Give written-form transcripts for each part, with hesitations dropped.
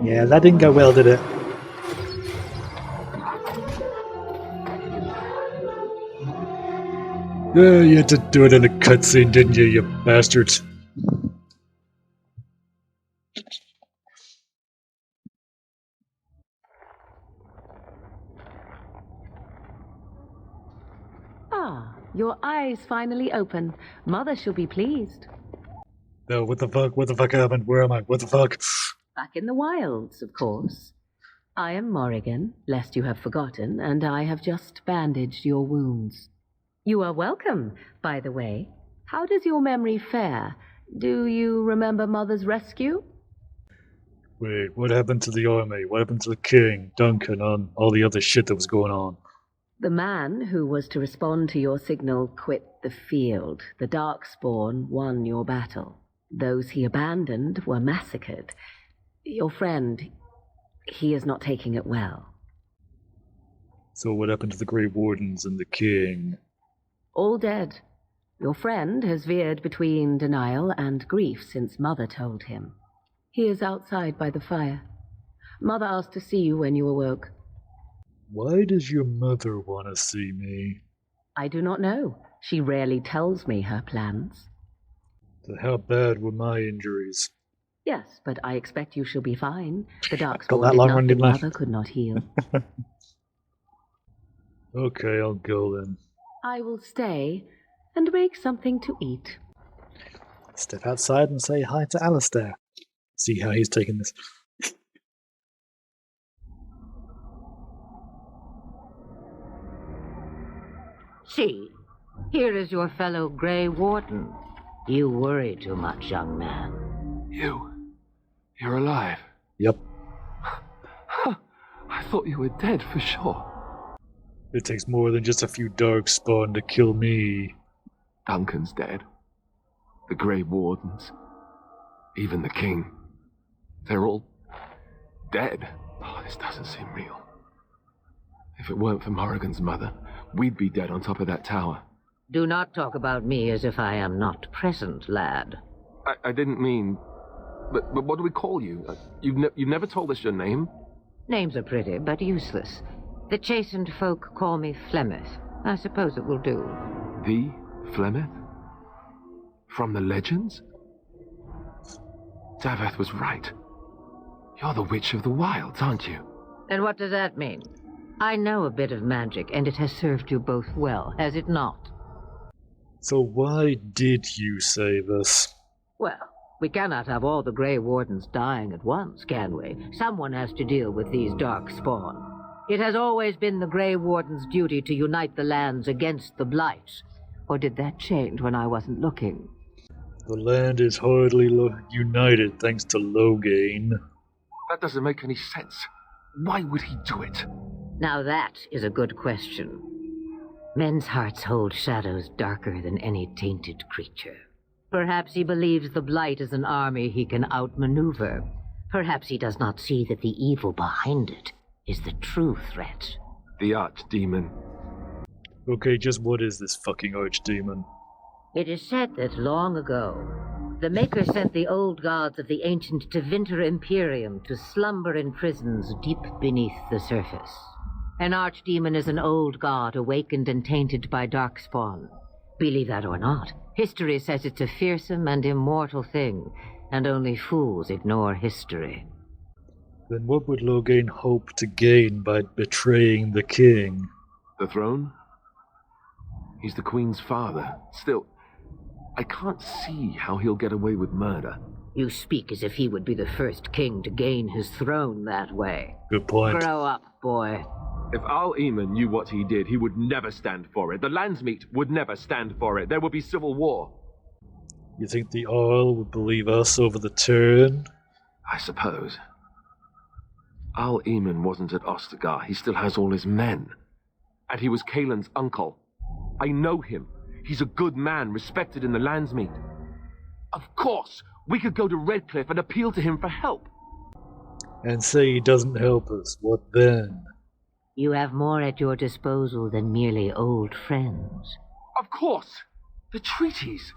Yeah, that didn't go well, did it? Yeah, you had to do it in a cutscene, didn't you, you bastards? Ah, your eyes finally open. Mother shall be pleased. No, what the fuck? What the fuck happened? Where am I? What the fuck? Back in the wilds, of course. I am Morrigan, lest you have forgotten, and I have just bandaged your wounds. You are welcome, by the way. How does your memory fare? Do you remember Mother's rescue? Wait, what happened to the army? What happened to the king, Duncan, and all the other shit that was going on? The man who was to respond to your signal quit the field. The Darkspawn won your battle. Those he abandoned were massacred. Your friend, he is not taking it well. So what happened to the Grey Wardens and the king? All dead. Your friend has veered between denial and grief since Mother told him. He is outside by the fire. Mother asked to see you when you awoke. Why does your mother want to see me? I do not know. She rarely tells me her plans. So how bad were my injuries? Yes, but I expect you shall be fine. The Got Darkspawn that did long one, nothing didn't I? Mother could not heal. Okay, I'll go then. I will stay and make something to eat. Step outside and say hi to Alistair. See how he's taking this. See, here is your fellow Grey Warden. You worry too much, young man. You're alive. Yep. I thought you were dead for sure. It takes more than just a few darkspawn to kill me. Duncan's dead. The Grey Wardens. Even the king. They're all dead. Oh, this doesn't seem real. If it weren't for Morrigan's mother, we'd be dead on top of that tower. Do not talk about me as if I am not present, lad. I didn't mean... But what do we call you? You've never told us your name? Names are pretty, but useless. The chastened folk call me Flemeth. I suppose it will do. The Flemeth? From the legends? Daveth was right. You're the Witch of the Wilds, aren't you? And what does that mean? I know a bit of magic, and it has served you both well, has it not? So why did you save us? Well, we cannot have all the Grey Wardens dying at once, can we? Someone has to deal with these darkspawn. It has always been the Grey Warden's duty to unite the lands against the Blight. Or did that change when I wasn't looking? The land is hardly united thanks to Loghain. That doesn't make any sense. Why would he do it? Now that is a good question. Men's hearts hold shadows darker than any tainted creature. Perhaps he believes the Blight is an army he can outmaneuver. Perhaps he does not see that the evil behind it is the true threat. The Archdemon. Okay, just what is this fucking archdemon? It is said that long ago, the Maker sent the old gods of the ancient Tevinter Imperium to slumber in prisons deep beneath the surface. An archdemon is an old god awakened and tainted by darkspawn. Believe that or not, history says it's a fearsome and immortal thing, and only fools ignore history. Then what would Loghain hope to gain by betraying the king? The throne? He's the Queen's father. Still, I can't see how he'll get away with murder. You speak as if he would be the first king to gain his throne that way. Good point. Grow up, boy. If Al-Eamon knew what he did, he would never stand for it. The Landsmeet would never stand for it. There would be civil war. You think the Arl would believe us over the turn? I suppose. Al-Eamon wasn't at Ostagar. He still has all his men. And he was Kaelin's uncle. I know him. He's a good man, respected in the Landsmeet. Of course, we could go to Redcliffe and appeal to him for help. And say he doesn't help us. What then? You have more at your disposal than merely old friends. Of course! The treaties!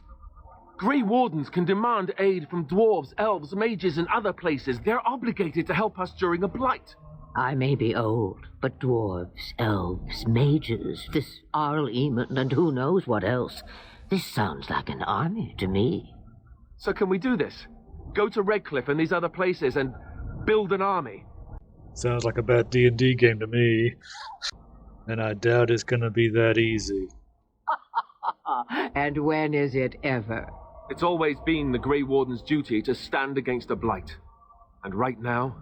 Grey Wardens can demand aid from dwarves, elves, mages, and other places. They're obligated to help us during a blight. I may be old, but dwarves, elves, mages, this Arl Eamon, and who knows what else. This sounds like an army to me. So can we do this? Go to Redcliffe and these other places and build an army? Sounds like a bad D&D game to me. And I doubt it's gonna be that easy. And when is it ever? It's always been the Grey Warden's duty to stand against a blight. And right now,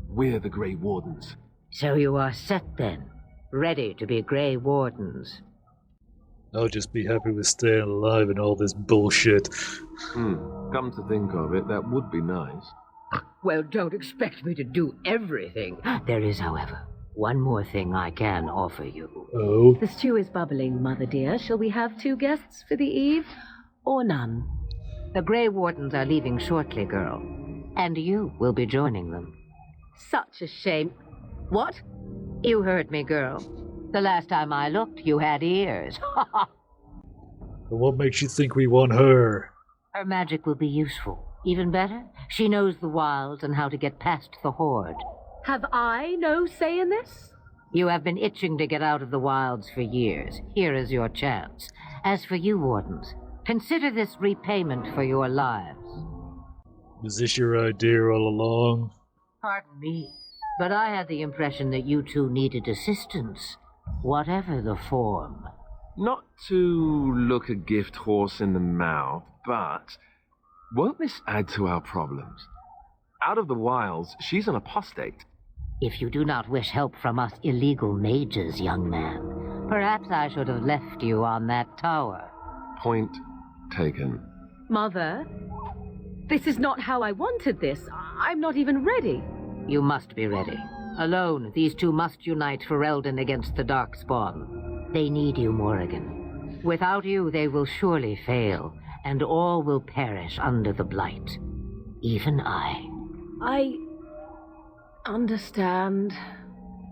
we're the Grey Wardens. So you are set then, ready to be Grey Wardens. I'll just be happy with staying alive and all this bullshit. Come to think of it, that would be nice. Well, don't expect me to do everything. There is, however, one more thing I can offer you. Oh? The stew is bubbling, Mother dear. Shall we have 2 guests for the eve, or none? The Grey Wardens are leaving shortly, girl. And you will be joining them. Such a shame. What? You heard me, girl. The last time I looked, you had ears. And what makes you think we want her? Her magic will be useful. Even better, she knows the wilds and how to get past the Horde. Have I no say in this? You have been itching to get out of the wilds for years. Here is your chance. As for you, Wardens, consider this repayment for your lives. Was this your idea all along? Pardon me, but I had the impression that you two needed assistance, whatever the form. Not to look a gift horse in the mouth, but won't this add to our problems? Out of the wilds, she's an apostate. If you do not wish help from us illegal mages, young man, perhaps I should have left you on that tower. Point taken. Mother, this is not how I wanted this. I'm not even ready. You must be ready. Alone, these two must unite for Eldon against the Darkspawn. They need you, Morrigan. Without you, they will surely fail, and all will perish under the blight. Even I. I understand.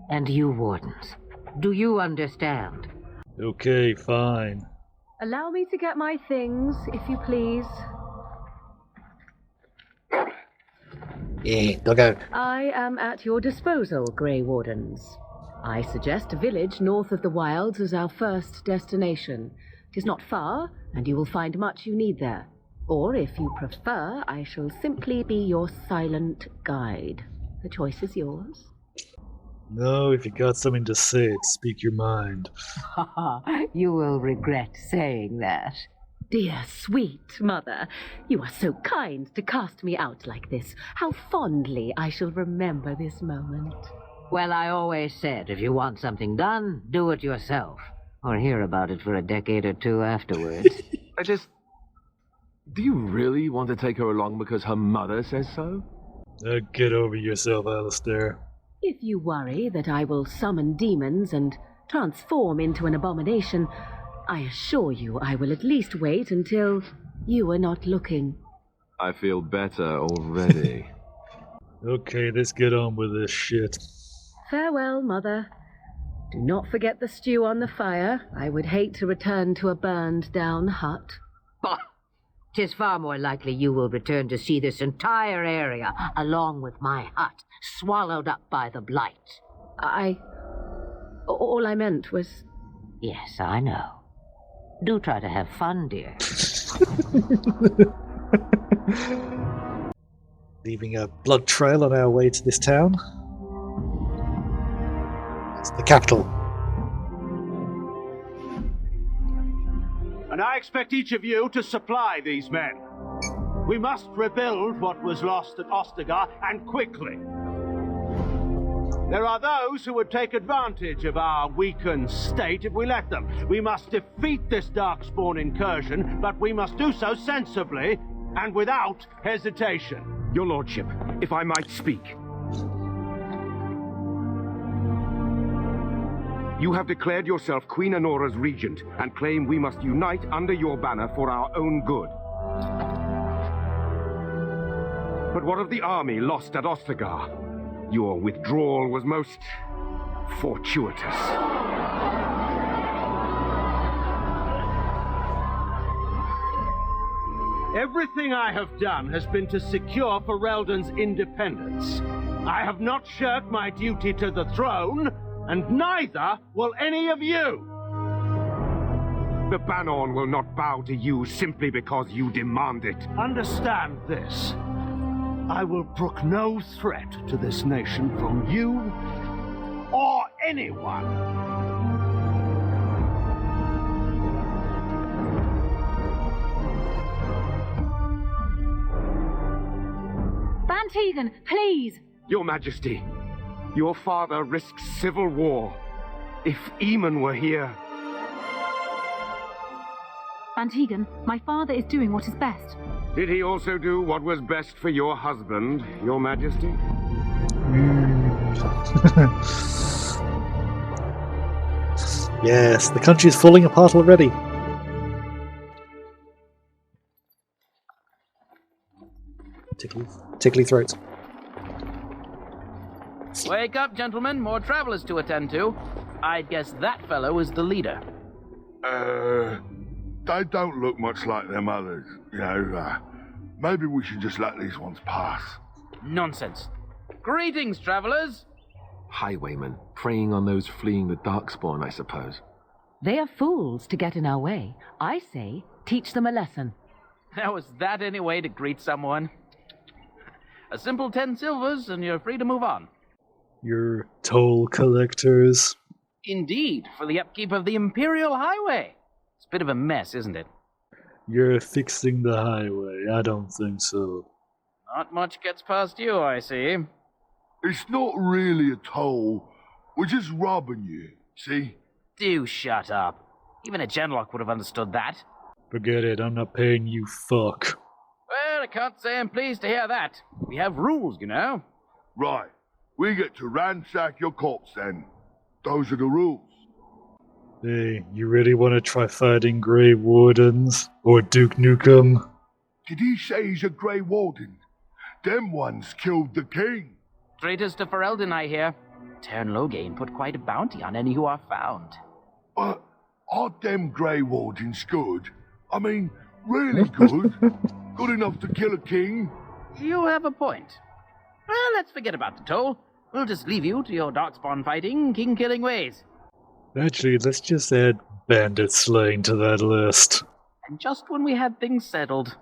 And you, Wardens, do you understand? Okay, fine. Allow me to get my things, if you please. Yeah, doggo. I am at your disposal, Grey Wardens. I suggest a village north of the wilds as our first destination. It is not far, and you will find much you need there. Or, if you prefer, I shall simply be your silent guide. The choice is yours. No, if you got something to say, speak your mind. You will regret saying that. Dear, sweet mother, you are so kind to cast me out like this. How fondly I shall remember this moment. Well, I always said, if you want something done, do it yourself. Or hear about it for a decade or two afterwards. Do you really want to take her along because her mother says so? Get over yourself, Alistair. If you worry that I will summon demons and transform into an abomination, I assure you I will at least wait until you are not looking. I feel better already. Okay, let's get on with this shit. Farewell, Mother. Do not forget the stew on the fire. I would hate to return to a burned-down hut. Bah! 'Tis far more likely you will return to see this entire area, along with my hut, swallowed up by the blight. All I meant was... Yes, I know. Do try to have fun, dear. Leaving a blood trail on our way to this town. It's the capital. And I expect each of you to supply these men. We must rebuild what was lost at Ostagar, and quickly. There are those who would take advantage of our weakened state if we let them. We must defeat this Darkspawn incursion, but we must do so sensibly and without hesitation. Your Lordship, if I might speak. You have declared yourself Queen Honora's regent and claim we must unite under your banner for our own good. But what of the army lost at Ostagar? Your withdrawal was most fortuitous. Everything I have done has been to secure Ferelden's independence. I have not shirked my duty to the throne, and neither will any of you. The Banorn will not bow to you simply because you demand it. Understand this. I will brook no threat to this nation from you or anyone. Van Tegan, please! Your Majesty, your father risks civil war. If Eamon were here... Van Tegan, my father is doing what is best. Did he also do what was best for your husband, Your Majesty? Yes, the country is falling apart already. Tickly throats. Wake up, gentlemen. More travelers to attend to. I'd guess that fellow is the leader. They don't look much like them others. You know, maybe we should just let these ones pass. Nonsense. Greetings, travelers. Highwaymen, preying on those fleeing the Darkspawn, I suppose. They are fools to get in our way. I say, teach them a lesson. Now, is that any way to greet someone? A simple 10 silvers, and you're free to move on. You're toll collectors. Indeed, for the upkeep of the Imperial Highway. It's a bit of a mess, isn't it? You're fixing the highway. I don't think so. Not much gets past you, I see. It's not really a toll. We're just robbing you, see? Do shut up. Even a Genlock would have understood that. Forget it, I'm not paying you fuck. Well, I can't say I'm pleased to hear that. We have rules, you know. Right. We get to ransack your corpse then. Those are the rules. Hey, you really want to try fighting Grey Wardens? Or Duke Nukem? Did he say he's a Grey Warden? Them ones killed the king. Traitors to Ferelden, I hear. Tern Loghain put quite a bounty on any who are found. But aren't them Grey Wardens good? I mean, really good? Good enough to kill a king? You have a point. Well, let's forget about the toll. We'll just leave you to your darkspawn fighting, king-killing ways. Actually, let's just add bandit slaying to that list. And just when we had things settled.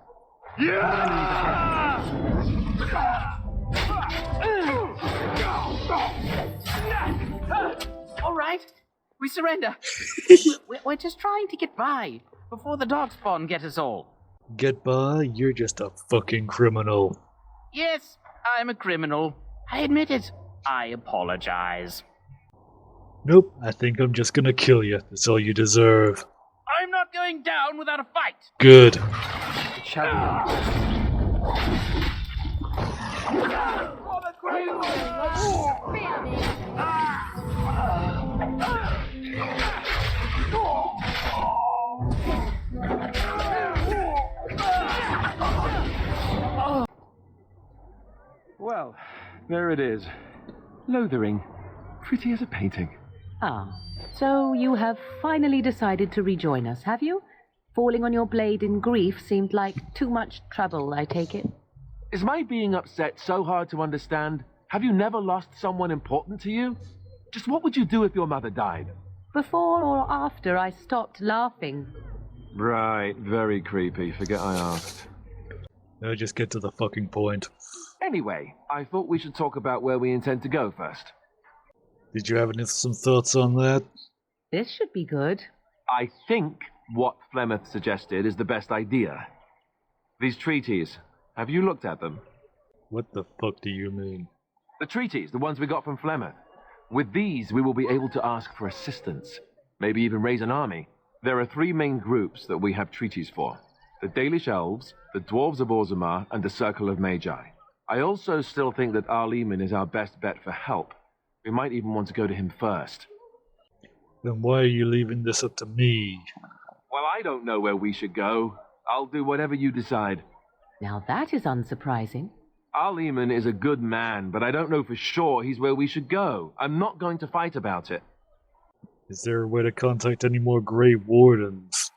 Yeah! All right, we surrender. We're just trying to get by before the darkspawn get us all. Get by? You're just a fucking criminal. Yes, I'm a criminal. I admit it. I apologize. Nope, I think I'm just gonna kill you. That's all you deserve. I'm not going down without a fight. Good. Well, there it is. Lothering. Pretty as a painting. Ah, so you have finally decided to rejoin us, have you? Falling on your blade in grief seemed like too much trouble, I take it. Is my being upset so hard to understand? Have you never lost someone important to you? Just what would you do if your mother died? Before or after I stopped laughing. Right, very creepy. Forget I asked. Now just get to the fucking point. Anyway, I thought we should talk about where we intend to go first. Did you have some thoughts on that? This should be good. I think what Flemeth suggested is the best idea. These treaties, have you looked at them? What the fuck do you mean? The treaties, the ones we got from Flemeth. With these, we will be able to ask for assistance. Maybe even raise an army. There are 3 main groups that we have treaties for. The Dalish Elves, the Dwarves of Orzammar, and the Circle of Magi. I also still think that Arleman is our best bet for help. We might even want to go to him first. Then why are you leaving this up to me? Well, I don't know where we should go. I'll do whatever you decide. Now that is unsurprising. Our Lehman is a good man, but I don't know for sure he's where we should go. I'm not going to fight about it. Is there a way to contact any more Grey Wardens?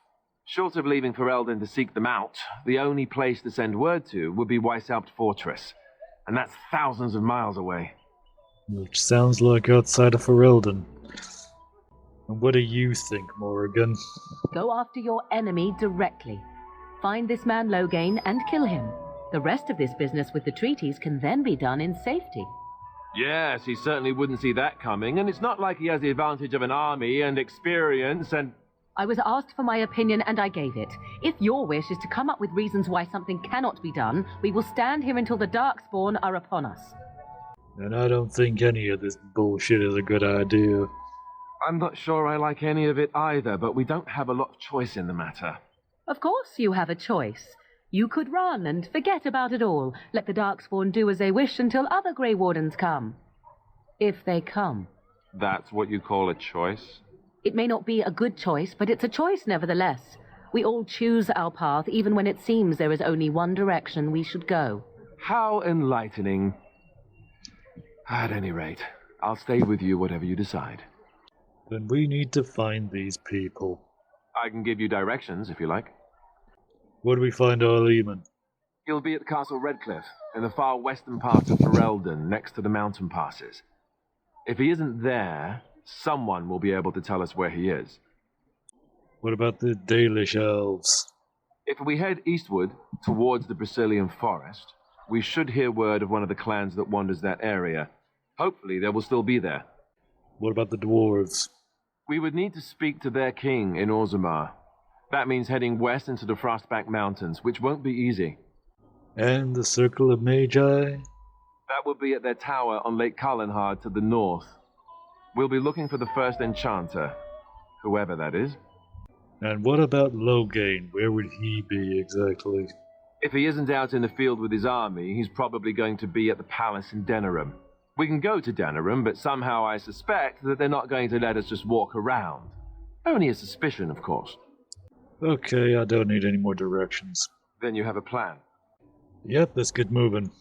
Short of leaving Ferelden to seek them out, the only place to send word to would be Weishaupt Fortress. And that's thousands of miles away. Which sounds like outside of Ferelden. And what do you think, Morrigan? Go after your enemy directly. Find this man Loghain and kill him. The rest of this business with the treaties can then be done in safety. Yes, he certainly wouldn't see that coming, and it's not like he has the advantage of an army and experience and... I was asked for my opinion and I gave it. If your wish is to come up with reasons why something cannot be done, we will stand here until the Darkspawn are upon us. And I don't think any of this bullshit is a good idea. I'm not sure I like any of it either, but we don't have a lot of choice in the matter. Of course you have a choice. You could run and forget about it all. Let the Darkspawn do as they wish until other Grey Wardens come. If they come. That's what you call a choice? It may not be a good choice, but it's a choice nevertheless. We all choose our path, even when it seems there is only one direction we should go. How enlightening. At any rate, I'll stay with you whatever you decide. Then we need to find these people. I can give you directions, if you like. Where do we find our Lehman? He'll be at Castle Redcliffe, in the far western part of Ferelden, next to the mountain passes. If he isn't there, someone will be able to tell us where he is. What about the Dalish elves? If we head eastward, towards the Brazilian forest, we should hear word of one of the clans that wanders that area. Hopefully they will still be there. What about the dwarves? We would need to speak to their king in Orzammar. That means heading west into the Frostback Mountains, which won't be easy. And the Circle of Magi? That would be at their tower on Lake Carlinhard to the north. We'll be looking for the first enchanter, whoever that is. And what about Loghain? Where would he be exactly? If he isn't out in the field with his army, he's probably going to be at the palace in Denerim. We can go to Denerim, but somehow I suspect that they're not going to let us just walk around. Only a suspicion, of course. Okay, I don't need any more directions. Then you have a plan. Yep, let's get moving.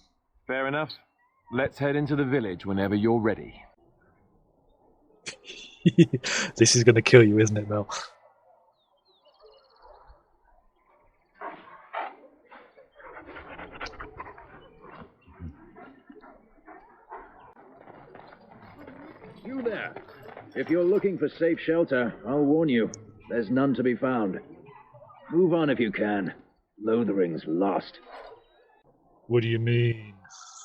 Fair enough. Let's head into the village whenever you're ready. This is gonna kill you, isn't it, Mel? You there. If you're looking for safe shelter, I'll warn you, there's none to be found. Move on if you can. Lothering's lost. What do you mean?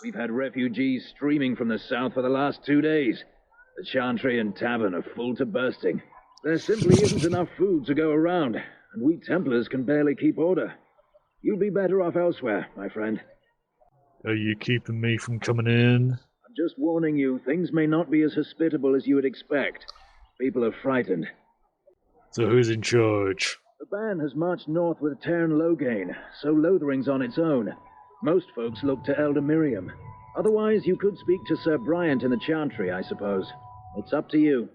We've had refugees streaming from the south for the last 2 days. The Chantry and tavern are full to bursting. There simply isn't enough food to go around, and we Templars can barely keep order. You'll be better off elsewhere, my friend. Are you keeping me from coming in? I'm just warning you, things may not be as hospitable as you would expect. People are frightened. So who's in charge? The band has marched north with Tairn Loghain, so Lothering's on its own. Most folks look to Elder Miriam. Otherwise, you could speak to Sir Bryant in the Chantry, I suppose. It's up to you.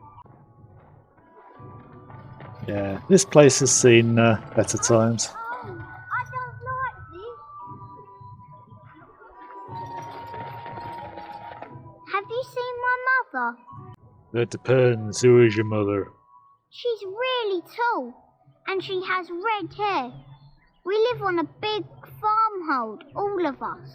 Yeah, this place has seen better times. I don't like this. Have you seen my mother? That depends. Who is your mother? She's really tall, and she has red hair. We live on a big farmhold, all of us.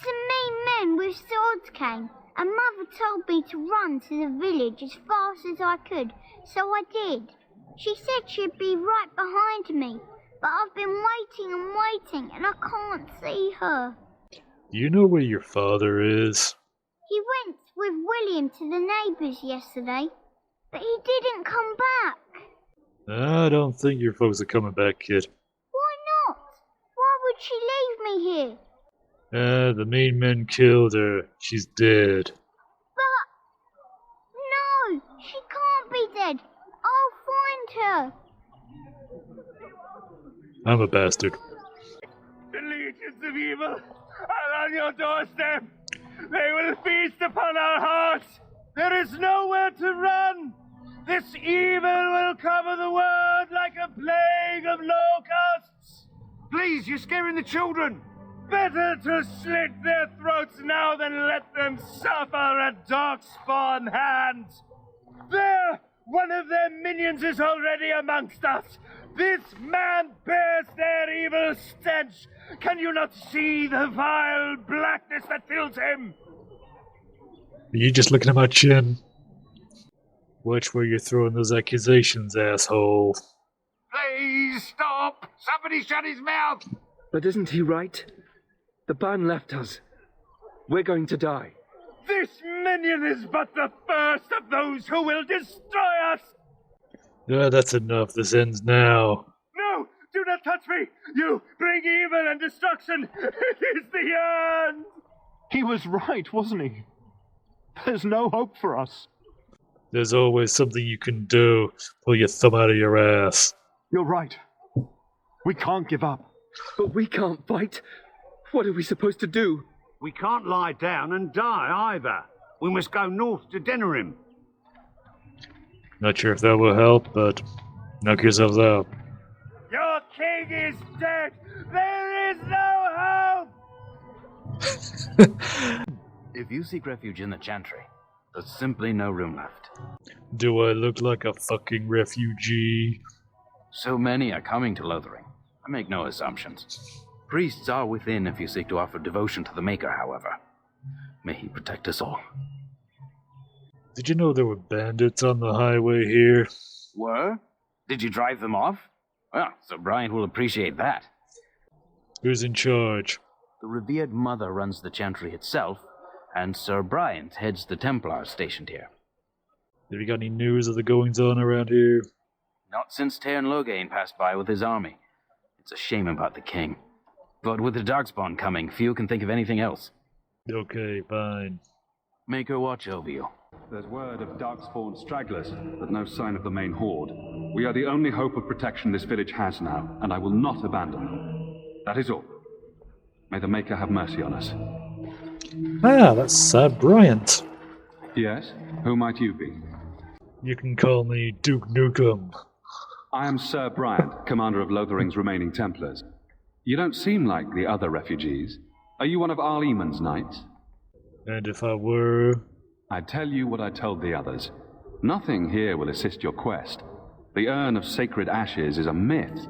Some mean men with swords came, and Mother told me to run to the village as fast as I could, so I did. She said she'd be right behind me, but I've been waiting and waiting, and I can't see her. Do you know where your father is? He went with William to the neighbours yesterday, but he didn't come back. I don't think your folks are coming back, kid. Why not? Why would she leave me here? The mean men killed her. She's dead. But... no, she can't be dead. I'll find her. I'm a bastard. The legions of evil are on your doorstep. They will feast upon our hearts. There is nowhere to run. This evil will cover the world like a plague of locusts. Please, you're scaring the children. Better to slit their throats now than let them suffer at Darkspawn hands. There! One of their minions is already amongst us. This man bears their evil stench. Can you not see the vile blackness that fills him? Are you just looking at my chin? Watch where you're throwing those accusations, asshole. Please stop! Somebody shut his mouth! But isn't he right? The ban left us. We're going to die. This minion is but the first of those who will destroy us! Yeah, that's enough. This ends now. No! Do not touch me! You bring evil and destruction! It is the end! He was right, wasn't he? There's no hope for us. There's always something you can do. Pull your thumb out of your ass. You're right. We can't give up. But we can't fight. What are we supposed to do? We can't lie down and die either. We must go north to Denerim. Not sure if that will help, but knock yourselves out. Your king is dead! There is no hope! If you seek refuge in the Chantry, there's simply no room left. Do I look like a fucking refugee? So many are coming to Lothering. I make no assumptions. Priests are within if you seek to offer devotion to the Maker, however. May he protect us all. Did you know there were bandits on the highway here? Were? Did you drive them off? Well, Sir Brian will appreciate that. Who's in charge? The revered mother runs the Chantry itself, and Sir Brian heads the Templars stationed here. Have you got any news of the goings-on around here? Not since Tairn Logain passed by with his army. It's a shame about the king. But with the Darkspawn coming, few can think of anything else. Okay, fine. Maker watch over you. There's word of Darkspawn stragglers, but no sign of the main horde. We are the only hope of protection this village has now, and I will not abandon them. That is all. May the Maker have mercy on us. Ah, that's Sir Bryant. Yes? Who might you be? You can call me Duke Nukem. I am Sir Bryant, commander of Lothering's remaining Templars. You don't seem like the other refugees. Are you one of Arl Eamon's knights? And if I were... I'd tell you what I told the others. Nothing here will assist your quest. The Urn of Sacred Ashes is a myth.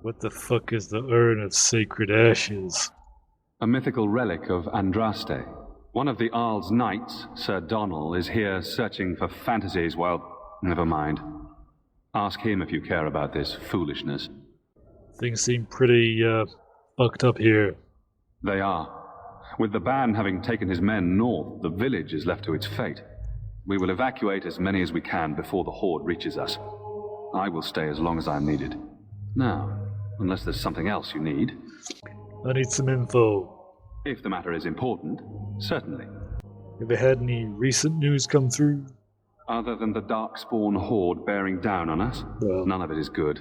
What the fuck is the Urn of Sacred Ashes? A mythical relic of Andraste. One of the Arl's knights, Sir Donal, is here searching for fantasies. Well, never mind. Ask him if you care about this foolishness. Things seem pretty, fucked up here. They are. With the ban having taken his men north, the village is left to its fate. We will evacuate as many as we can before the horde reaches us. I will stay as long as I am needed. Now, unless there's something else you need. I need some info. If the matter is important, certainly. Have you had any recent news come through? Other than the Darkspawn horde bearing down on us, none of it is good.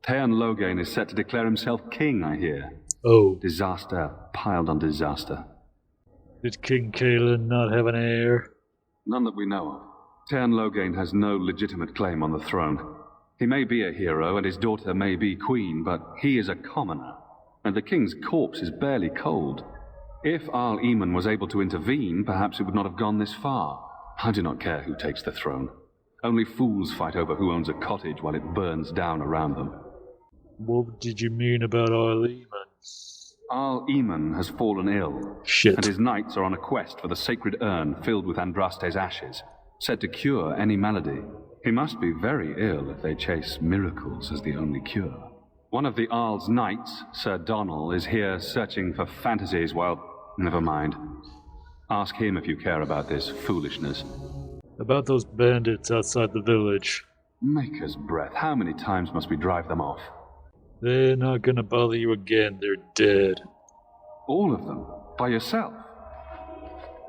Tairn Logain is set to declare himself king, I hear. Oh. Disaster piled on disaster. Did King Kaelin not have an heir? None that we know of. Tairn Logain has no legitimate claim on the throne. He may be a hero and his daughter may be queen, but he is a commoner, and the king's corpse is barely cold. If Arl Eamon was able to intervene, perhaps it would not have gone this far. I do not care who takes the throne. Only fools fight over who owns a cottage while it burns down around them. What did you mean about Arl Eamon? Arl Eamon has fallen ill. Shit. And his knights are on a quest for the sacred urn filled with Andraste's ashes, said to cure any malady. He must be very ill if they chase miracles as the only cure. One of the Arl's knights, Sir Donal, is here searching for fantasies. Well, never mind. Ask him if you care about this foolishness. About those bandits outside the village. Maker's breath, how many times must we drive them off? They're not gonna bother you again, they're dead. All of them? By yourself?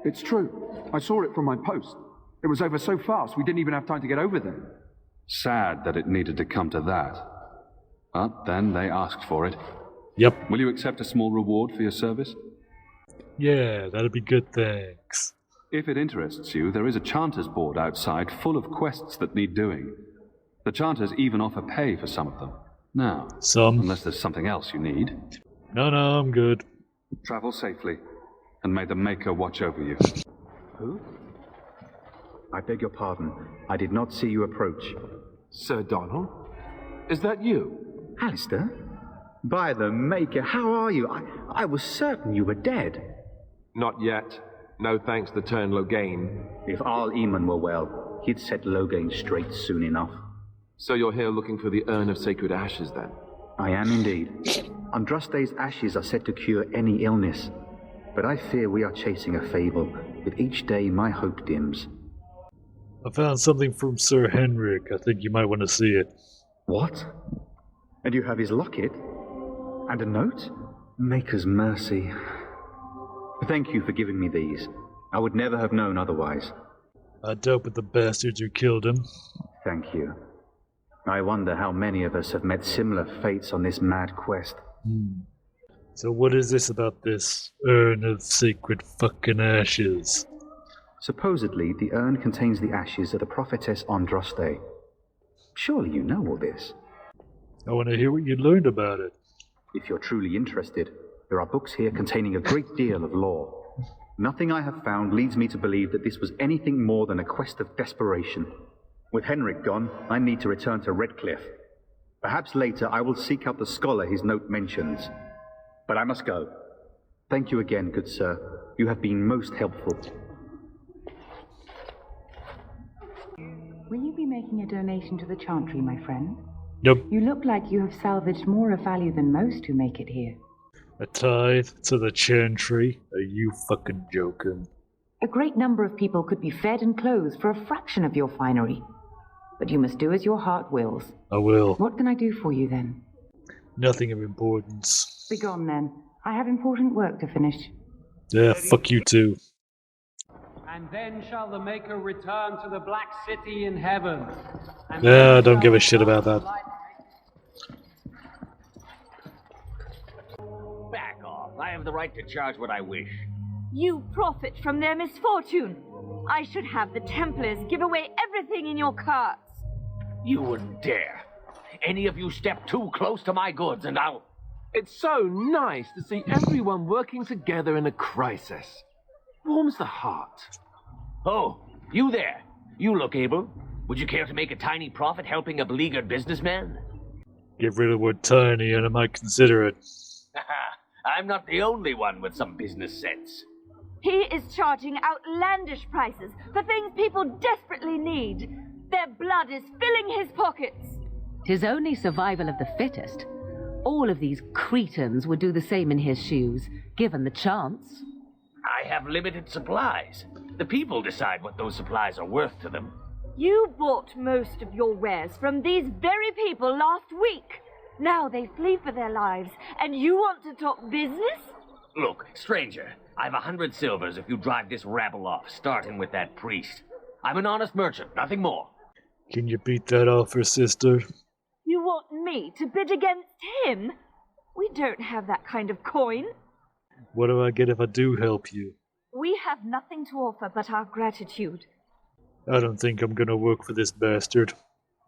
It's true. I saw it from my post. It was over so fast we didn't even have time to get over there. Sad that it needed to come to that. But then they asked for it. Yep. Will you accept a small reward for your service? Yeah, that'd be good, thanks. If it interests you, there is a Chanter's board outside full of quests that need doing. The Chanters even offer pay for some of them. Now, some. Unless there's something else you need. No, I'm good. Travel safely, and may the Maker watch over you. Who? I beg your pardon. I did not see you approach. Sir Donald? Is that you? Alistair? By the Maker, how are you? I was certain you were dead. Not yet. No thanks to Turn Logain. If Arl Eamon were well, he'd set Logain straight soon enough. So you're here looking for the Urn of Sacred Ashes, then? I am indeed. Andraste's ashes are said to cure any illness. But I fear we are chasing a fable. With each day, my hope dims. I found something from Sir Henrik. I think you might want to see it. What? And you have his locket? And a note? Maker's mercy. Thank you for giving me these. I would never have known otherwise. I dealt with the bastards who killed him. Thank you. I wonder how many of us have met similar fates on this mad quest. So what is this about this Urn of Sacred fucking Ashes? Supposedly, the urn contains the ashes of the prophetess Andraste. Surely you know all this. I want to hear what you learned about it. If you're truly interested, there are books here containing a great deal of lore. Nothing I have found leads me to believe that this was anything more than a quest of desperation. With Henrik gone, I need to return to Redcliffe. Perhaps later I will seek out the scholar his note mentions. But I must go. Thank you again, good sir. You have been most helpful. Will you be making a donation to the Chantry, my friend? Yep. You look like you have salvaged more of value than most who make it here. A tithe to the Chantry? Are you fucking joking? A great number of people could be fed and clothed for a fraction of your finery. But you must do as your heart wills. I will. What can I do for you, then? Nothing of importance. Begone, then. I have important work to finish. Yeah, fuck you too. And then shall the Maker return to the Black City in heaven. Yeah, I don't give a shit about that. Back off. I have the right to charge what I wish. You profit from their misfortune. I should have the Templars give away everything in your carts. You wouldn't dare. Any of you step too close to my goods and I'll... It's so nice to see everyone working together in a crisis. Warms the heart. Oh, you there. You look able. Would you care to make a tiny profit helping a beleaguered businessman? Get rid of the word tiny and I might consider it. I'm not the only one with some business sense. He is charging outlandish prices for things people desperately need. Their blood is filling his pockets. 'Tis only survival of the fittest. All of these cretins would do the same in his shoes, given the chance. I have limited supplies. The people decide what those supplies are worth to them. You bought most of your wares from these very people last week. Now they flee for their lives, and you want to talk business? Look, stranger, I've 100 silvers if you drive this rabble off, starting with that priest. I'm an honest merchant, nothing more. Can you beat that offer, sister? You want me to bid against him? We don't have that kind of coin. What do I get if I do help you? We have nothing to offer but our gratitude. I don't think I'm gonna work for this bastard.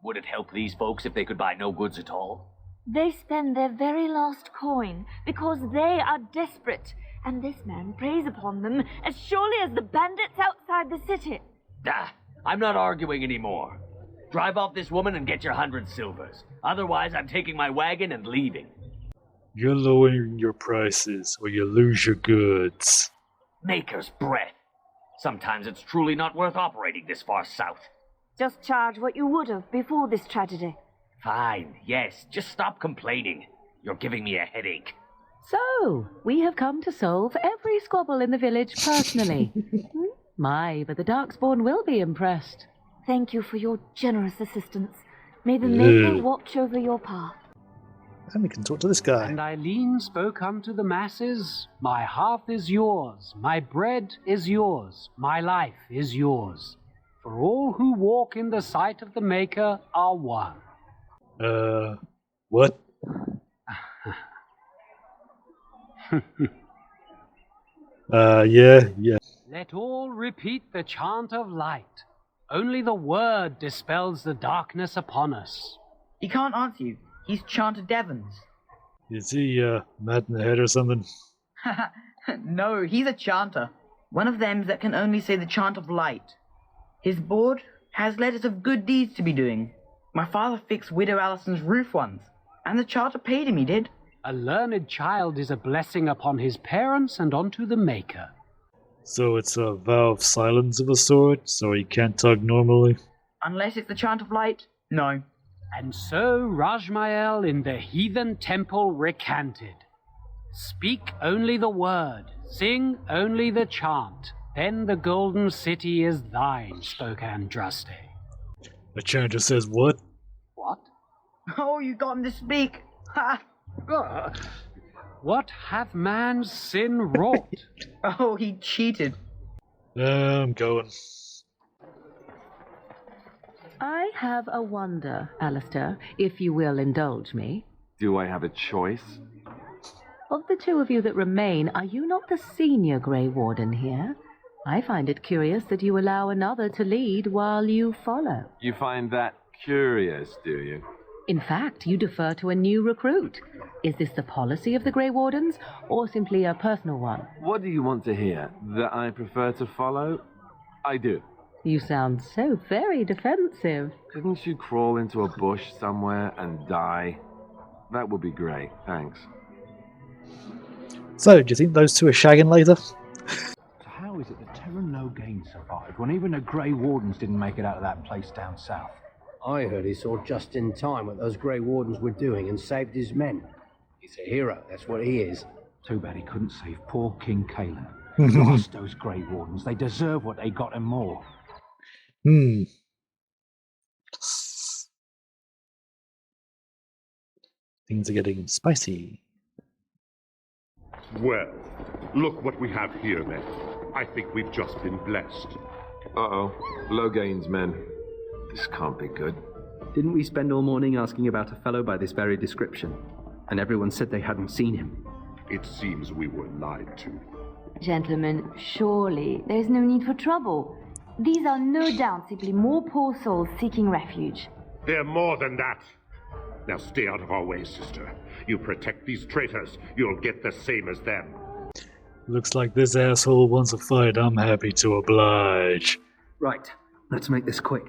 Would it help these folks if they could buy no goods at all? They spend their very last coin because they are desperate, and this man preys upon them as surely as the bandits outside the city. I'm not arguing anymore. Drive off this woman and get your 100 silvers. Otherwise, I'm taking my wagon and leaving. You're lowering your prices, or you lose your goods. Maker's breath. Sometimes it's truly not worth operating this far south. Just charge what you would have before this tragedy. Fine, yes, just stop complaining. You're giving me a headache. So, we have come to solve every squabble in the village personally. My, but the Darkspawn will be impressed. Thank you for your generous assistance. May the Maker watch over your path. And we can talk to this guy. And Eileen spoke unto the masses, my hearth is yours, my bread is yours, my life is yours. For all who walk in the sight of the Maker are one. What? Yeah. Let all repeat the chant of light. Only the word dispels the darkness upon us. He can't answer you. He's chanted Devons. Is he, mad in the head or something? No, he's a chanter. One of them that can only say the chant of light. His board has letters of good deeds to be doing. My father fixed Widow Allison's roof once, and the charter paid him, he did. A learned child is a blessing upon his parents and onto the Maker. So it's a vow of silence of a sort, so he can't talk normally? Unless it's the chant of light, no. And so Rajmael in the heathen temple recanted. Speak only the word, sing only the chant, then the golden city is thine, spoke Andraste. The chanter says what? What? Oh, you got him to speak. Ha! What hath man's sin wrought? Oh, he cheated. I'm going. I have a wonder, Alistair, if you will indulge me. Do I have a choice? Of the two of you that remain, are you not the senior Grey Warden here? I find it curious that you allow another to lead while you follow. You find that curious, do you? In fact, you defer to a new recruit. Is this the policy of the Grey Wardens, or simply a personal one? What do you want to hear? That I prefer to follow? I do. You sound so very defensive. Couldn't you crawl into a bush somewhere and die? That would be great, thanks. So, do you think those two are shagging later? So how is it that Terran Logain survived when even the Grey Wardens didn't make it out of that place down south? I heard he saw just in time what those Grey Wardens were doing and saved his men. He's a hero, that's what he is. Too bad he couldn't save poor King Kaelan. Lost those Grey Wardens. They deserve what they got and more. Things are getting spicy. Well, look what we have here, men. I think we've just been blessed. Uh-oh. Logain's men. This can't be good. Didn't we spend all morning asking about a fellow by this very description? And everyone said they hadn't seen him. It seems we were lied to. Gentlemen, surely there's no need for trouble. These are no doubt simply more poor souls seeking refuge. They're more than that. Now stay out of our way, sister. You protect these traitors, you'll get the same as them. Looks like this asshole wants a fight. I'm happy to oblige. Right, let's make this quick.